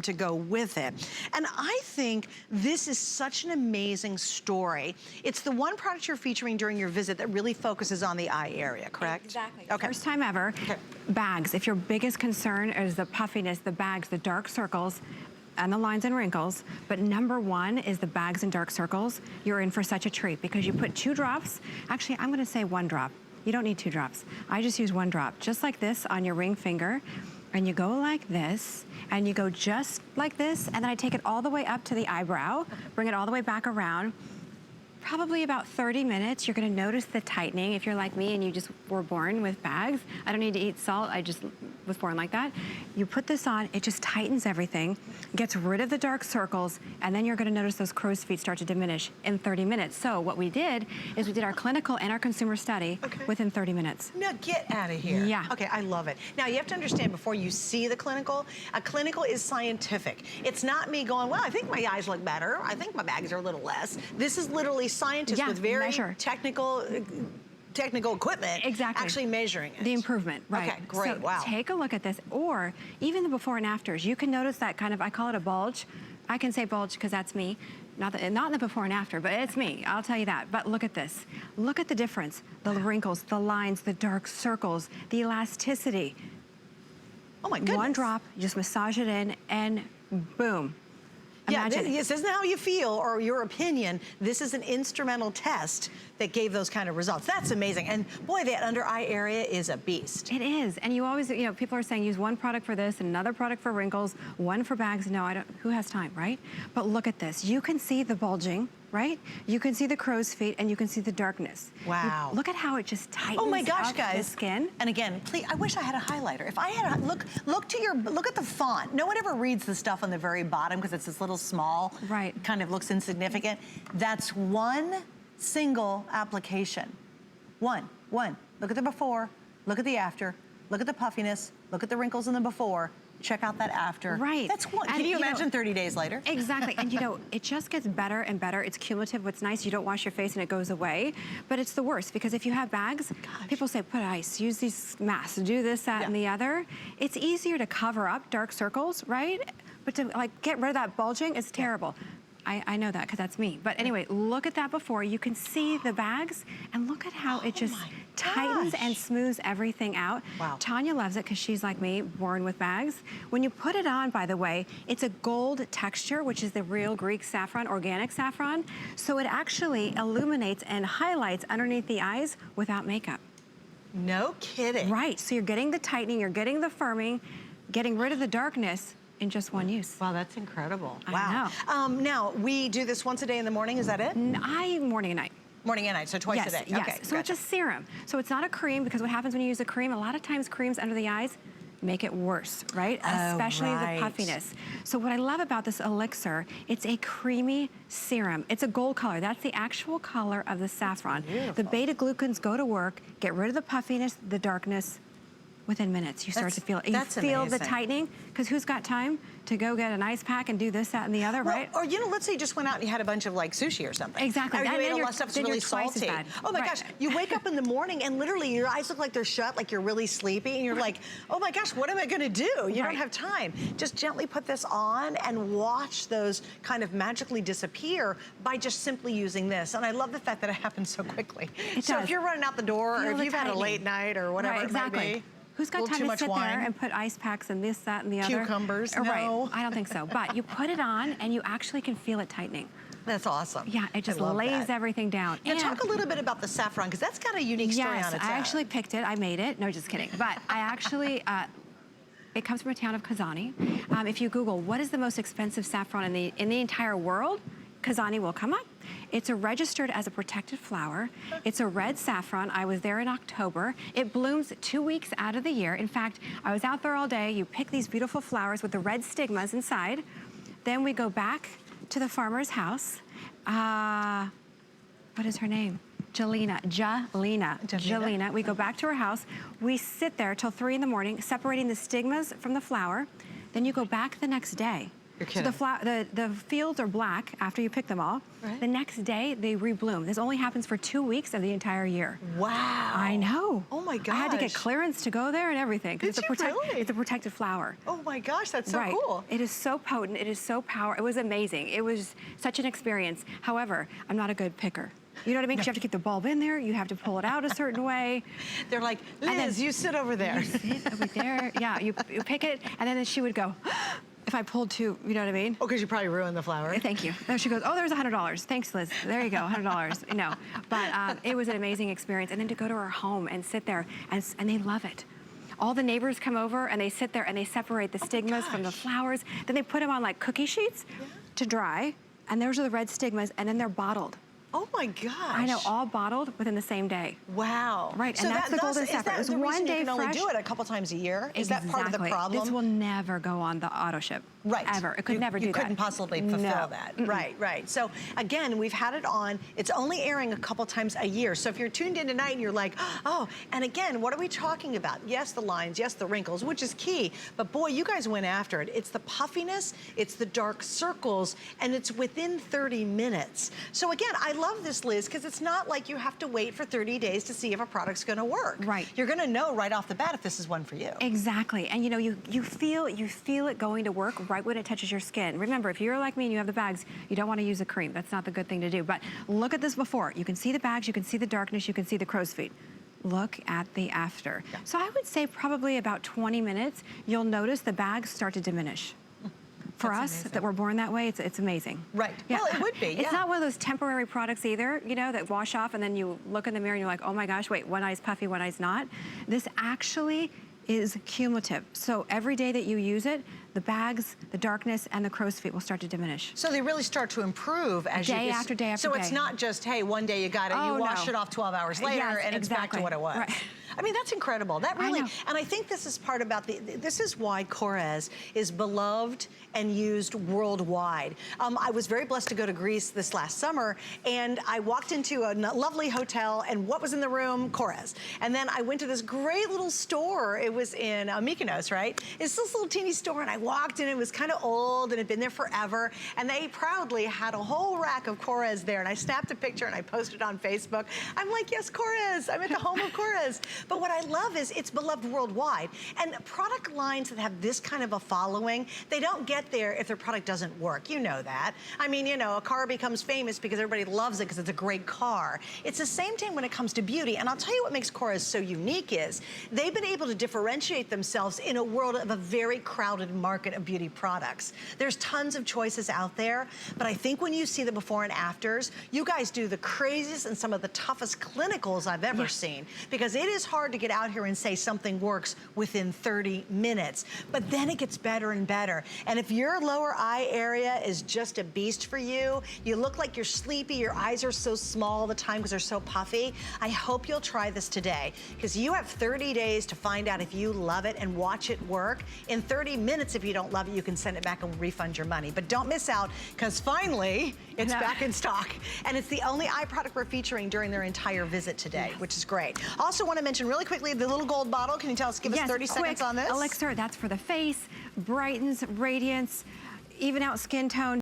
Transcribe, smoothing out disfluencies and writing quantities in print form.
to go with it. And I think this is such an amazing story. It's the one product you're featuring during your visit that really focuses on the eye area, correct? Exactly. Okay. First time ever. Okay. Bags. If your biggest concern is the puffiness, the bags, the dark circles, and the lines and wrinkles, but number one is the bags and dark circles, you're in for such a treat because you put 2 drops. Actually, I'm gonna say 1 drop. You don't need 2 drops. I just use 1 drop, just like this on your ring finger. And you go like this, and you go just like this, and then I take it all the way up to the eyebrow, bring it all the way back around. Probably about 30 minutes, you're gonna notice the tightening. If you're like me and you just were born with bags, I don't need to eat salt, I just was born like that. You put this on, it just tightens everything, gets rid of the dark circles, and then you're gonna notice those crow's feet start to diminish in 30 minutes. So what we did is we did our clinical and our consumer study within 30 minutes. Now get out of here. Yeah. Okay, I love it. Now you have to understand before you see the clinical, a clinical is scientific. It's not me going, well, I think my eyes look better. I think my bags are a little less. This is literally scientists with very technical equipment actually measuring it. The improvement, right. Okay, great, so wow. Take a look at this, or even the before and afters. You can notice that kind of, I call it a bulge. I can say bulge because that's me. Not in the before and after, but it's me, I'll tell you that. But look at this. Look at the difference. The wrinkles, the lines, the dark circles, the elasticity. Oh my goodness. 1 drop, you just massage it in, and boom. Yeah, this isn't how you feel or your opinion. This is an instrumental test that gave those kind of results. That's amazing. And boy, that under eye area is a beast. It is. And you always, you know, people are saying use 1 product for this, another product for wrinkles, 1 for bags. No, I don't, who has time, right? But look at this. You can see the bulging, right? You can see the crow's feet and you can see the darkness. Wow. Look at how it just tightens oh my gosh, up guys. the skin. And again, please, I wish I had a highlighter. If I had a, look at the font. No one ever reads the stuff on the very bottom because it's this little small, kind of looks insignificant. That's 1 single application. One. Look at the before, look at the after, look at the puffiness, look at the wrinkles in the before, check out that after. Right. That's 1. Can you imagine 30 days later? Exactly. And you know, it just gets better and better. It's cumulative. What's nice, you don't wash your face and it goes away. But it's the worst because if you have bags, people say put ice, use these masks, do this, that, and the other. It's easier to cover up dark circles, right? But to like get rid of that bulging is terrible. I know that because that's me. But anyway, look at that before. You can see the bags and look at how it just tightens and smooths everything out. Wow. Tanya loves it because she's like me, born with bags. When you put it on, by the way, it's a gold texture, which is the real Greek saffron, organic saffron. So it actually illuminates and highlights underneath the eyes without makeup. No kidding. Right, so you're getting the tightening, you're getting the firming, getting rid of the darkness, in just 1 use. Wow, that's incredible. I know. Now, we do this once a day in the morning, is that it? Morning and night. Morning and night, so twice a day. Yes, okay, so it's a serum. So it's not a cream, because what happens when you use a cream, a lot of times creams under the eyes make it worse, right? Especially the puffiness. So what I love about this elixir, it's a creamy serum. It's a gold color. That's the actual color of the saffron. The beta glucans go to work, get rid of the puffiness, the darkness. Within minutes, you start to feel it. You feel the tightening, because who's got time to go get an ice pack and do this, that, and the other, right? Or, you know, let's say you just went out and you had a bunch of, like, sushi or something. Exactly. Or you ate a lot of stuff that's really salty. Oh, my gosh. You wake up in the morning and literally your eyes look like they're shut, like you're really sleepy, and you're like, oh, my gosh, what am I going to do? You don't have time. Just gently put this on and watch those kind of magically disappear by just simply using this. And I love the fact that it happens so quickly. So if you're running out the door, or if you've had a late night or whatever it might be. Who's got time to sit there and put ice packs and this, that, and the other? Cucumbers, no. Right, I don't think so. But you put it on and you actually can feel it tightening. That's awesome. Yeah, it just lays everything down. Now talk a little bit about the saffron, because that's got a unique story on its own. Yes, I actually picked it. I made it. No, just kidding. But I actually, it comes from a town of Kazani. If you Google, what is the most expensive saffron in the entire world? Kazani will come up. It's registered as a protected flower. It's a red saffron. I was there in October. It blooms 2 weeks out of the year. In fact, I was out there all day. You pick these beautiful flowers with the red stigmas inside. Then we go back to the farmer's house. What is her name? Jelena. We go back to her house. We sit there till 3 in the morning, separating the stigmas from the flower. Then you go back the next day. You're kidding. So the fields are black after you pick them all. Right. The next day, they rebloom. This only happens for 2 weeks of the entire year. Wow. I know. Oh my gosh. I had to get clearance to go there and everything. Did you really? It's a protected flower. Oh my gosh, that's so right. cool. It is so potent. It is so powerful. It was amazing. It was such an experience. However, I'm not a good picker. You know what I mean? 'Cause you have to keep the bulb in there. You have to pull it out a certain way. They're like, Liz, you sit over there. You sit over there. Yeah, you pick it, and then she would go, if I pulled too, you know what I mean? Oh, because you probably ruined the flower. Thank you. Then she goes, oh, there's $100. Thanks, Liz. There you go, $100. You know, but it was an amazing experience. And then to go to her home and sit there, and they love it. All the neighbors come over and they sit there and they separate the stigmas from the flowers. Then they put them on like cookie sheets to dry, and those are the red stigmas, and then they're bottled. Oh my gosh. I know, all bottled within the same day. Wow. Right, so and that's the golden saffron. Is that the reason you can only do it a couple times a year? Is that part of the problem? This will never go on the auto ship. Right. Ever. It could never do that. You couldn't possibly fulfill that. Right, right. So again, we've had it on. It's only airing a couple times a year. So if you're tuned in tonight and you're like, oh, and again, what are we talking about? Yes, the lines, yes, the wrinkles, which is key. But boy, you guys went after it. It's the puffiness, it's the dark circles, and it's within 30 minutes. So again, I love this, Liz, because it's not like you have to wait for 30 days to see if a product's gonna work. Right. You're gonna know right off the bat if this is one for you. Exactly. And you know, you feel it going to work right when it touches your skin. Remember, if you're like me and you have the bags, you don't want to use a cream. That's not the good thing to do. But look at this before. You can see the bags, you can see the darkness, you can see the crow's feet. Look at the after. Yeah. So I would say probably about 20 minutes, you'll notice the bags start to diminish. For us that were born that way, it's amazing. Right. Yeah. Well, it would be. It's not one of those temporary products either, you know, that wash off and then you look in the mirror and you're like, oh my gosh, wait, one eye's puffy, one eye's not. This actually is cumulative. So every day that you use it, the bags, the darkness, and the crow's feet will start to diminish. So they really start to improve as you... Day after day after day. So it's not just, hey, one day you got it, you wash it off 12 hours later, and it's back to what it was. Right. I mean, that's incredible. That really, and I think this is part about this is why Korres is beloved and used worldwide. I was very blessed to go to Greece this last summer, and I walked into a lovely hotel, and what was in the room? Korres. And then I went to this great little store. It was in Mykonos, right? It's this little teeny store, and I walked in. It was kind of old, and it had been there forever, and they proudly had a whole rack of Korres there, and I snapped a picture, and I posted it on Facebook. I'm like, yes, Korres. I'm at the home of Korres. But what I love is it's beloved worldwide. And product lines that have this kind of a following, they don't get there if their product doesn't work. You know that. I mean, you know, a car becomes famous because everybody loves it because it's a great car. It's the same thing when it comes to beauty. And I'll tell you what makes Korres so unique is they've been able to differentiate themselves in a world of a very crowded market of beauty products. There's tons of choices out there, but I think when you see the before and afters, you guys do the craziest and some of the toughest clinicals I've ever seen, because it is hard to get out here and say something works within 30 minutes. But then it gets better and better. And if your lower eye area is just a beast for you, you look like you're sleepy, your eyes are so small all the time because they're so puffy, I hope you'll try this today, because you have 30 days to find out if you love it and watch it work. In 30 minutes, if you don't love it, you can send it back and refund your money. But don't miss out, because finally, it's back in stock. And it's the only eye product we're featuring during their entire visit today, which is great. Also want to mention really quickly the little gold bottle. Can you tell us, give us 30 seconds on this? Elixir, that's for the face, brightens, radiance, even out skin tone.